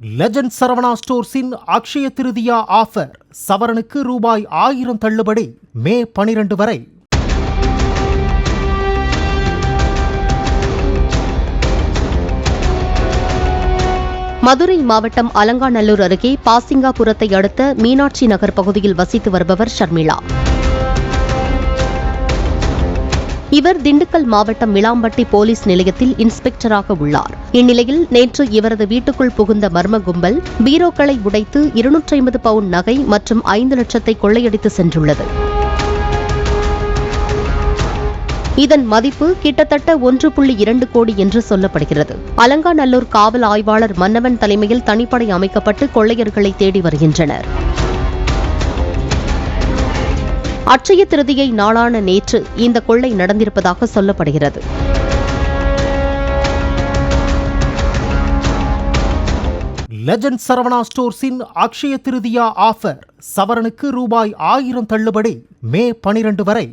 Legend Saravana ஸ்டோர்ஸின் Akshaya Tritiya offer. சவரனுக்கு ரூபாய் 1000 தள்ளுபடி. மே 12 வரை. மதுரை மாவட்டம் அலங்காநல்லூர் அருகே பாசிங்காபுரத்தை அடுத்த மீனாட்சி நகர் பகுதியில் வசித்து வருபவர் ஷர்மிளா. இவர் திண்டுக்கல் மாவட்டம் மிளாம்பட்டி போலீஸ் நிலையத்தில் இன்ஸ்பெக்டராக உள்ளார். இந்நிலையில் நேற்று இவரது வீட்டுக்குள் புகுந்த மர்ம கும்பல் பீரோக்களை உடைத்து 250 பவுன் நகை மற்றும் 5 லட்சத்தை கொள்ளையடித்து சென்றுள்ளது. இதன் மதிப்பு கிட்டத்தட்ட 1.2 கோடி என்று சொல்லப்படுகிறது. அலங்காநல்லூர் காவல் ஆய்வாளர் மன்னவன் தலைமையில் தனிப்படை அமைக்கப்பட்டு கொள்ளையர்களை தேடி வருகின்றனர். அட்சய திருதியை நாளான நேற்று இந்த கொள்ளை நடந்திருப்பதாக சொல்லப்படுகிறது. லெஜண்ட் சரவணா ஸ்டோர்ஸின் அக்ஷய திருதியா ஆஃபர். சவரனுக்கு ரூபாய் 1000 தள்ளுபடி. மே 12 வரை.